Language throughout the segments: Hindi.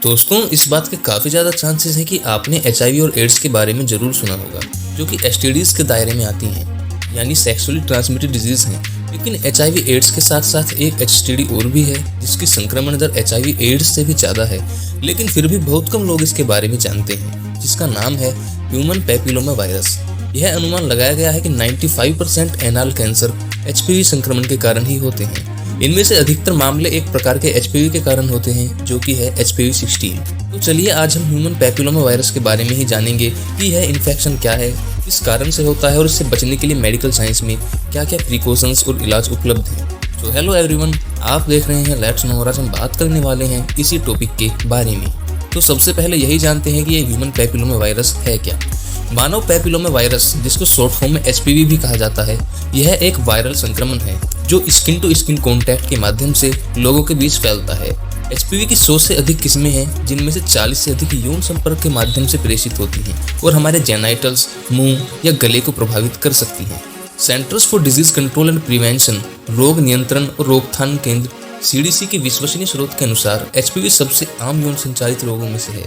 दोस्तों, इस बात के काफ़ी ज़्यादा चांसेस हैं कि आपने एचआईवी और एड्स के बारे में ज़रूर सुना होगा, जो कि एसटीडीज़ के दायरे में आती हैं, यानी सेक्सुअली ट्रांसमिटेड डिजीज़ हैं। लेकिन एचआईवी एड्स के साथ साथ एक एसटीडी और भी है, जिसकी संक्रमण दर एचआईवी एड्स से भी ज़्यादा है, लेकिन फिर भी बहुत कम लोग इसके बारे में जानते हैं, जिसका नाम है ह्यूमन पैपिलोमा वायरस। यह अनुमान लगाया गया है कि 95% एनाल कैंसर एचपीवी संक्रमण के कारण ही होते हैं। इनमें से अधिकतर मामले एक प्रकार के एचपीवी के कारण होते हैं, जो कि है एचपीवी 16। तो चलिए आज हम ह्यूमन पैपिलोमा वायरस के बारे में ही जानेंगे कि यह इन्फेक्शन क्या है, किस कारण से होता है और इससे बचने के लिए मेडिकल साइंस में क्या क्या प्रिकॉशंस और इलाज उपलब्ध हैं। तो हेलो एवरीवन, आप देख रहे हैं लेट्स नो और आज हम बात करने वाले हैं इसी टॉपिक के बारे में। तो सबसे पहले यही जानते हैं कि ये ह्यूमन पैपिलोमा वायरस है क्या। मानव पैपिलोमा वायरस, जिसको शॉर्ट फॉर्म में एचपीवी भी कहा जाता है, यह एक वायरल संक्रमण है जो स्किन टू स्किन कॉन्टैक्ट के माध्यम से लोगों के बीच फैलता है। एचपीवी की 100 से अधिक किस्में हैं, जिनमें से 40 से अधिक यौन संपर्क के माध्यम से प्रेषित होती हैं और हमारे जेनाइटल्स, मुंह या गले को प्रभावित कर सकती हैं। Centres for disease control and prevention, रोग नियंत्रण और रोकथाम केंद्र सीडीसी के विश्वसनीय स्रोत के अनुसार एचपीवी सबसे आम यौन संचारित रोगों में से है।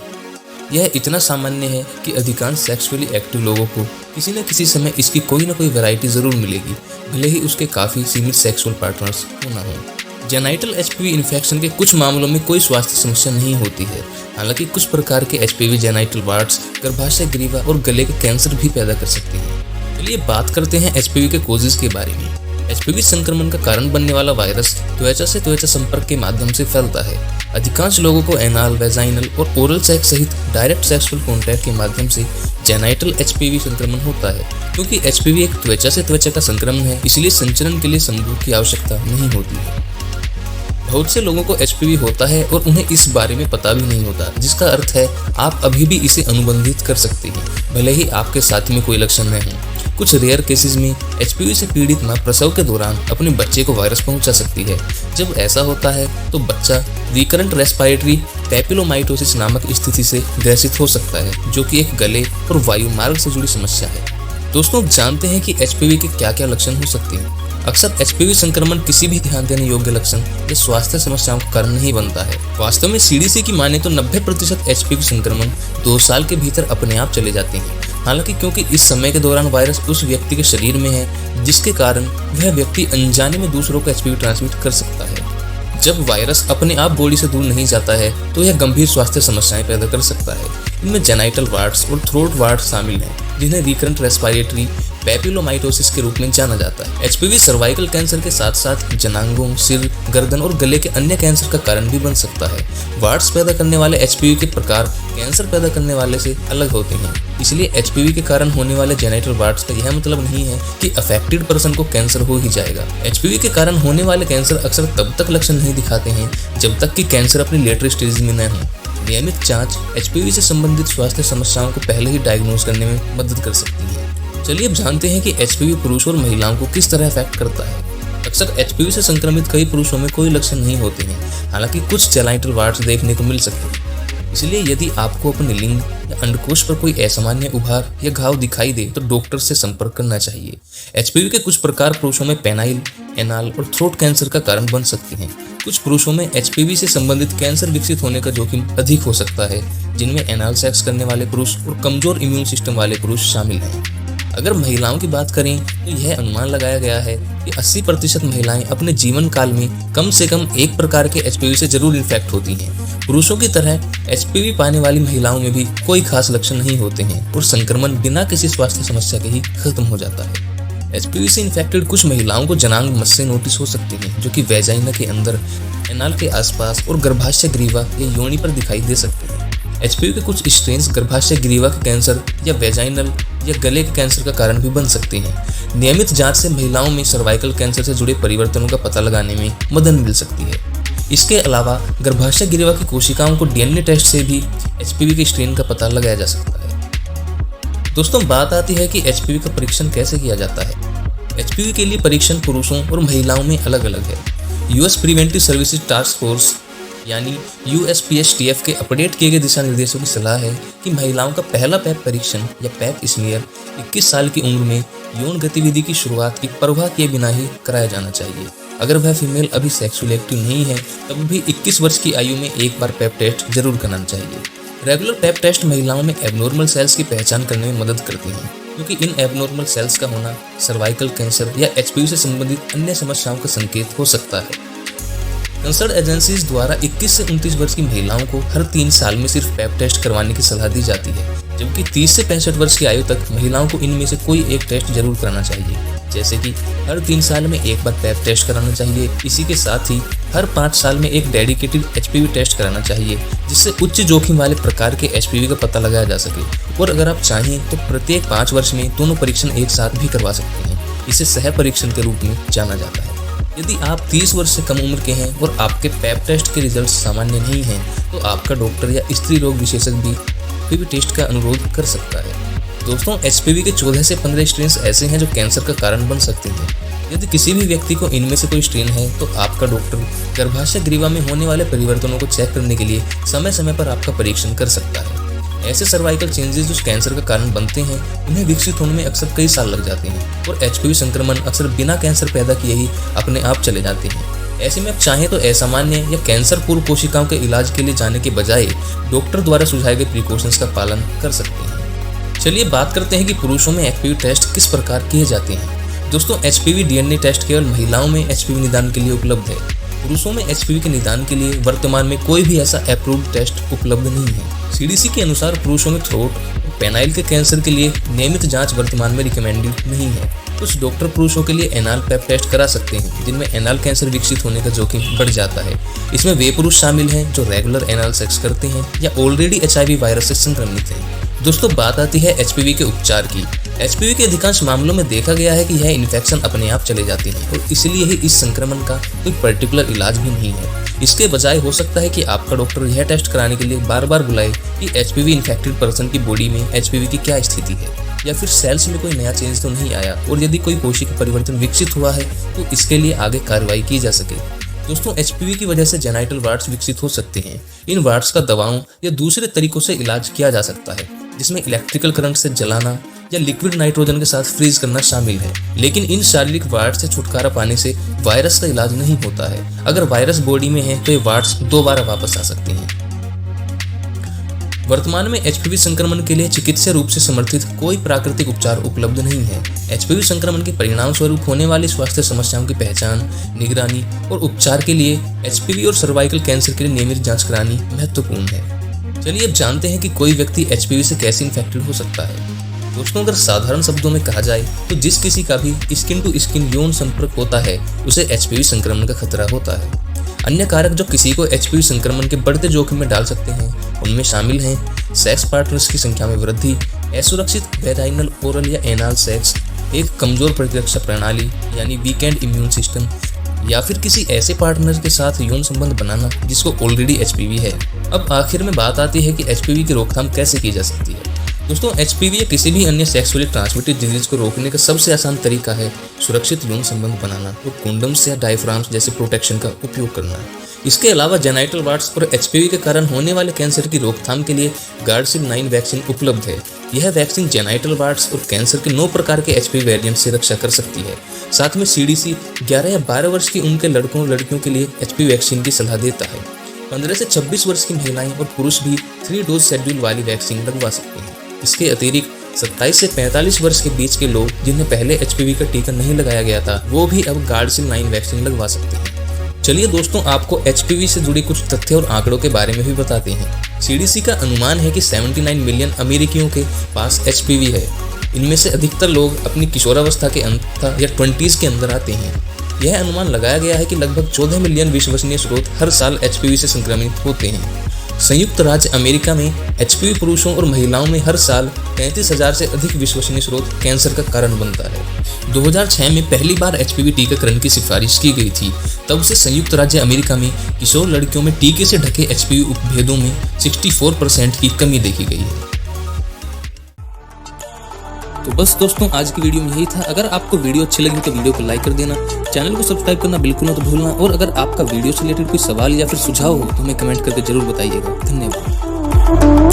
यह इतना सामान्य है कि अधिकांश सेक्सुअली एक्टिव लोगों को किसी न किसी समय इसकी कोई ना कोई वैरायटी जरूर मिलेगी, भले ही उसके काफ़ी सीमित सेक्सुअल पार्टनर्स होना हो। जेनाइटल एचपीवी इन्फेक्शन के कुछ मामलों में कोई स्वास्थ्य समस्या नहीं होती है। हालांकि कुछ प्रकार के एचपीवी जेनाइटल वार्ड्स, गर्भाशय ग्रीवा और गले के कैंसर भी पैदा कर सकते हैं। चलिए बात करते हैं एचपीवी के कोजेस के बारे में। एचपीवी संक्रमण का कारण बनने वाला वायरस त्वचा से त्वचा संपर्क के माध्यम से फैलता है। अधिकांश लोगों को एनाल, वेजाइनल और ओरल सेक्स सहित डायरेक्ट सेक्सुअल कॉन्टैक्ट के माध्यम से जेनाइटल एचपीवी संक्रमण होता है। क्योंकि एचपीवी एक त्वचा से त्वचा का संक्रमण है, इसलिए संचरण के लिए संभोग की आवश्यकता नहीं होती है। बहुत से लोगों को एचपीवी होता है और उन्हें इस बारे में पता भी नहीं होता, जिसका अर्थ है आप अभी भी इसे अनुबंधित कर सकते हैं, भले ही आपके साथी में कोई लक्षण न हो। कुछ रेयर केसेस में एचपीवी से पीड़ित मां प्रसव के दौरान अपने बच्चे को वायरस पहुंचा सकती है। जब ऐसा होता है तो बच्चा रिकरेंट रेस्पिरेटरी पैपिलोमाइटोसिस नामक स्थिति से ग्रसित हो सकता है, जो कि एक गले और वायु मार्ग से जुड़ी समस्या है। दोस्तों, जानते हैं कि एचपीवी के क्या क्या लक्षण हो सकते हैं। अक्सर एचपीवी संक्रमण किसी भी ध्यान देने योग्य लक्षण या स्वास्थ्य समस्याओं का कारण नहीं बनता है। वास्तव में सीडीसी की माने तो 90% एचपीवी संक्रमण 2 साल के भीतर अपने आप चले जाते हैं। हालांकि क्योंकि इस समय के दौरान वायरस उस व्यक्ति के शरीर में है, जिसके कारण वह व्यक्ति अनजाने में दूसरों को एचपीवी ट्रांसमिट कर सकता है। जब वायरस अपने आप बॉडी से दूर नहीं जाता है तो यह गंभीर स्वास्थ्य समस्याएं पैदा कर सकता है। इनमें जेनाइटल वार्ड्स और थ्रोट वार्ड्स शामिल हैं, जिन्हें रिकरेंट रेस्पिरेटरी पैपिलोमाइटोसिस के रूप में जाना जाता है। एचपीवी सर्वाइकल कैंसर के साथ साथ जनांगों, सिर, गर्दन और गले के अन्य कैंसर का कारण भी बन सकता है। वार्ड्स पैदा करने वाले एचपीवी के प्रकार कैंसर पैदा करने वाले से अलग होते हैं, इसलिए एचपीवी के कारण होने वाले जेनाइटल वार्ड्स का यह मतलब नहीं है कि अफेक्टेड पर्सन को कैंसर हो ही जाएगा। एचपीवी के कारण होने वाले कैंसर अक्सर तब तक लक्षण नहीं दिखाते हैं जब तक कि कैंसर अपनी लेटर स्टेज में न हो। नियमित जांच एचपीवी से संबंधित स्वास्थ्य समस्याओं को पहले ही डायग्नोज करने में मदद कर सकती है। चलिए अब जानते हैं कि एचपीवी पुरुषों और महिलाओं को किस तरह अफेक्ट करता है। अक्सर एचपीवी से संक्रमित कई पुरुषों में कोई लक्षण नहीं होते हैं, हालांकि कुछ जेनाइटल वार्ड्स देखने को मिल सकते हैं। इसलिए यदि आपको अपने लिंग या अंडकोश पर कोई असामान्य उभार या घाव दिखाई दे तो डॉक्टर से संपर्क करना चाहिए। एचपीवी के कुछ प्रकार पुरुषों में पेनाइल, एनाल और थ्रोट कैंसर का कारण बन सकते हैं। कुछ पुरुषों में एचपीवी से संबंधित कैंसर विकसित होने का जोखिम अधिक हो सकता है, जिनमें एनाल सेक्स करने वाले पुरुष और कमजोर इम्यून सिस्टम वाले पुरुष शामिल हैं। अगर महिलाओं की बात करें तो यह अनुमान लगाया गया है कि 80% महिलाएं अपने जीवन काल में कम से कम एक प्रकार के एचपीवी से जरूर इन्फेक्ट होती हैं। पुरुषों की तरह एचपीवी पाने वाली महिलाओं में भी कोई खास लक्षण नहीं होते हैं और संक्रमण बिना किसी स्वास्थ्य समस्या के ही खत्म हो जाता है। एचपीवी से इन्फेक्टेड कुछ महिलाओं को जनांग मस्से नोटिस हो सकते हैं, जो कि वेजाइना के अंदर, एनाल के आसपास और गर्भाशय ग्रीवा या योनि पर दिखाई दे सकते हैं। एचपीवी के कुछ स्ट्रेन्स गर्भाशय ग्रीवा के कैंसर या वेजाइनल या गले के कैंसर का कारण भी बन सकते हैं। नियमित जांच से महिलाओं में सर्वाइकल कैंसर से जुड़े परिवर्तनों का पता लगाने में मदद मिल सकती है। इसके अलावा गर्भाशय ग्रीवा की कोशिकाओं को डीएनए टेस्ट से भी एचपीवी के स्ट्रेन का पता लगाया जा सकता है। दोस्तों, बात आती है कि एचपीवी का परीक्षण कैसे किया जाता है। एचपीवी के लिए परीक्षण पुरुषों और महिलाओं में अलग अलग है। US preventive services task force यानी यूएसपीएसटीएफ के अपडेट किए गए दिशा निर्देशों की सलाह है कि महिलाओं का पहला पैप परीक्षण या पैप स्मीयर 21 साल की उम्र में यौन गतिविधि की शुरुआत की परवाह किए बिना ही कराया जाना चाहिए। अगर वह फीमेल अभी सेक्सुअल एक्टिव नहीं है तब भी 21 वर्ष की आयु में एक बार पैप टेस्ट जरूर कराना चाहिए। रेगुलर पैप टेस्ट महिलाओं में एबनॉर्मल सेल्स की पहचान करने में मदद करती हैं, क्योंकि इन एबनॉर्मल सेल्स का होना सर्वाइकल कैंसर या एचपीवी से संबंधित अन्य समस्याओं का संकेत हो सकता है। कंसर्न एजेंसीज द्वारा 21 से 29 वर्ष की महिलाओं को हर 3 साल में सिर्फ पैप टेस्ट करवाने की सलाह दी जाती है, जबकि 30 से 65 वर्ष की आयु तक महिलाओं को इनमें से कोई एक टेस्ट जरूर कराना चाहिए, जैसे कि हर 3 साल में एक बार पैप टेस्ट कराना चाहिए। इसी के साथ ही हर 5 साल में एक डेडिकेटेड एचपीवी टेस्ट कराना चाहिए, जिससे उच्च जोखिम वाले प्रकार के एचपीवी का पता लगाया जा सके। और अगर आप चाहें तो प्रत्येक 5 वर्ष में दोनों परीक्षण एक साथ भी करवा सकते हैं। इसे सह परीक्षण के रूप में जाना जाता है। यदि आप 30 वर्ष से कम उम्र के हैं और आपके पैप टेस्ट के रिजल्ट सामान्य नहीं हैं, तो आपका डॉक्टर या स्त्री रोग विशेषज्ञ भी एचपीवी टेस्ट का अनुरोध कर सकता है। दोस्तों, एचपीवी के 14 से 15 स्ट्रेन्स ऐसे हैं जो कैंसर का कारण बन सकते हैं। यदि किसी भी व्यक्ति को इनमें से कोई स्ट्रेन है तो आपका डॉक्टर गर्भाशय ग्रीवा में होने वाले परिवर्तनों को चेक करने के लिए समय समय पर आपका परीक्षण कर सकता है। ऐसे सर्वाइकल चेंजेस जो कैंसर का कारण बनते हैं, उन्हें विकसित होने में अक्सर कई साल लग जाते हैं और एचपीवी संक्रमण अक्सर बिना कैंसर पैदा किए ही अपने आप चले जाते हैं। ऐसे में आप चाहें तो असामान्य या कैंसर पूर्व कोशिकाओं के इलाज के लिए जाने के बजाय डॉक्टर द्वारा सुझाए गए प्रिकॉशंस का पालन कर सकते हैं। चलिए बात करते हैं कि पुरुषों में एचपीवी टेस्ट किस प्रकार किए जाते हैं। दोस्तों, एचपीवी डीएनए टेस्ट केवल महिलाओं में एचपीवी निदान के लिए उपलब्ध है। पुरुषों में एचपीवी के निदान के लिए वर्तमान में कोई भी ऐसा अप्रूव्ड टेस्ट उपलब्ध नहीं है। सीडीसी के अनुसार पुरुषों में थ्रोट और पेनाइल के कैंसर के लिए नियमित जांच वर्तमान में रिकमेंडेड नहीं है। कुछ डॉक्टर पुरुषों के लिए एनाल पैप टेस्ट करा सकते हैं, जिनमें एनाल कैंसर विकसित होने का जोखिम बढ़ जाता है। इसमें वे पुरुष शामिल हैं जो रेगुलर एनाल सेक्स करते हैं या ऑलरेडी एचआईवी वायरस से संक्रमित हैं। दोस्तों, बात आती है एचपीवी के उपचार की। एचपीवी के अधिकांश मामलों में देखा गया है कि यह इन्फेक्शन अपने आप चले जाते हैं और इसलिए ही इस संक्रमण का कोई पर्टिकुलर इलाज भी नहीं है। इसके बजाय हो सकता है कि आपका डॉक्टर यह टेस्ट कराने के लिए बार बार बुलाए कि एचपीवी इन्फेक्टेड पर्सन की बॉडी में एचपीवी की क्या स्थिति है, या फिर सेल्स में कोई नया चेंज तो नहीं आया, और यदि कोई कोशिका परिवर्तन विकसित हुआ है तो इसके लिए आगे कार्रवाई की जा सके। दोस्तों, एचपीवी की वजह से जेनाइटल वार्ड्स विकसित हो सकते हैं। इन वार्ड्स का दवाओं या दूसरे तरीकों से इलाज किया जा सकता है, जिसमें इलेक्ट्रिकल करंट से जलाना या लिक्विड नाइट्रोजन के साथ फ्रीज करना शामिल है। लेकिन इन शारीरिक वार्ड्स से छुटकारा पाने से वायरस का इलाज नहीं होता है। अगर वायरस बॉडी में है तो ये वार्ड्स दोबारा वापस आ सकते हैं। वर्तमान में एचपीवी संक्रमण के लिए चिकित्सीय रूप से समर्थित कोई प्राकृतिक उपचार उपलब्ध नहीं है। एचपीवी संक्रमण के परिणाम स्वरूप होने वाली स्वास्थ्य समस्याओं की पहचान, निगरानी और उपचार के लिए एचपीवी और सर्वाइकल कैंसर के लिए नियमित जांच करानी महत्वपूर्ण है। चलिए अब जानते हैं कि कोई व्यक्ति एचपीवी से कैसे इन्फेक्टेड हो सकता है। दोस्तों, अगर साधारण शब्दों में कहा जाए तो जिस किसी का भी स्किन टू स्किन यौन संपर्क होता है, उसे एचपीवी संक्रमण का खतरा होता है। अन्य कारक जो किसी को एचपीवी संक्रमण के बढ़ते जोखिम में डाल सकते हैं, उनमें शामिल हैं सेक्स पार्टनर्स की संख्या में वृद्धि, असुरक्षित वेजाइनल, ओरल या एनाल सेक्स, एक कमजोर प्रतिरक्षा प्रणाली यानी वीकेंड इम्यून सिस्टम, या फिर किसी ऐसे पार्टनर के साथ यौन संबंध बनाना जिसको ऑलरेडी एचपीवी है। अब आखिर में बात आती है कि एचपीवी की रोकथाम कैसे की जा सकती है। दोस्तों, एचपीवी या किसी भी अन्य सेक्सुअली ट्रांसमिटेड डिजीज को रोकने का सबसे आसान तरीका है सुरक्षित यौन संबंध बनाना और कॉन्डम्स या डायफ्राम्स जैसे प्रोटेक्शन का उपयोग करना। इसके अलावा जेनाइटल वार्ड्स और एचपीवी के कारण होने वाले कैंसर की रोकथाम के लिए गार्डसिल 9 वैक्सीन उपलब्ध है। यह वैक्सीन जेनाइटल वार्ड्स और कैंसर के 9 प्रकार के एचपीवी वेरिएंट से रक्षा कर सकती है। साथ में सीडीसी 11 या 12 वर्ष की उम्र के लड़कों और लड़कियों के लिए एचपीवी वैक्सीन की सलाह देता है। 15 से 26 वर्ष की महिलाएं और पुरुष भी 3 डोज शेड्यूल वाली वैक्सीन लगवा सकते हैं। इसके अतिरिक्त 27 से 45 वर्ष के बीच के लोग जिन्हें पहले एचपीवी का टीका नहीं लगाया गया था, वो भी अब गार्डसिल 9 वैक्सीन लगवा सकते हैं। चलिए दोस्तों, आपको एचपीवी से जुड़ी कुछ तथ्य और आंकड़ों के बारे में भी बताते हैं। सीडीसी का अनुमान है कि 79 मिलियन अमेरिकियों के पास एचपीवी है। इनमें से अधिकतर लोग अपनी किशोरावस्था के अंत या 20s के अंदर आते हैं। यह अनुमान लगाया गया है कि लगभग 14 मिलियन विश्वसनीय स्रोत हर साल एचपीवी से संक्रमित होते हैं। संयुक्त राज्य अमेरिका में एचपीवी पुरुषों और महिलाओं में हर साल 33,000 से अधिक विश्वसनीय स्रोत कैंसर का कारण बनता है। 2006 में पहली बार एचपीवी टीकाकरण की सिफारिश की गई थी। तब से संयुक्त राज्य अमेरिका में किशोर लड़कियों में टीके से ढके एचपीवी उपभेदों में 64% की कमी देखी गई है। तो बस दोस्तों, आज की वीडियो में यही था। अगर आपको वीडियो अच्छी लगी तो वीडियो को लाइक कर देना, चैनल को सब्सक्राइब करना बिल्कुल मत भूलना, और अगर आपका वीडियो से रिलेटेड कोई सवाल या फिर सुझाव हो तो हमें कमेंट करके जरूर बताइएगा। धन्यवाद।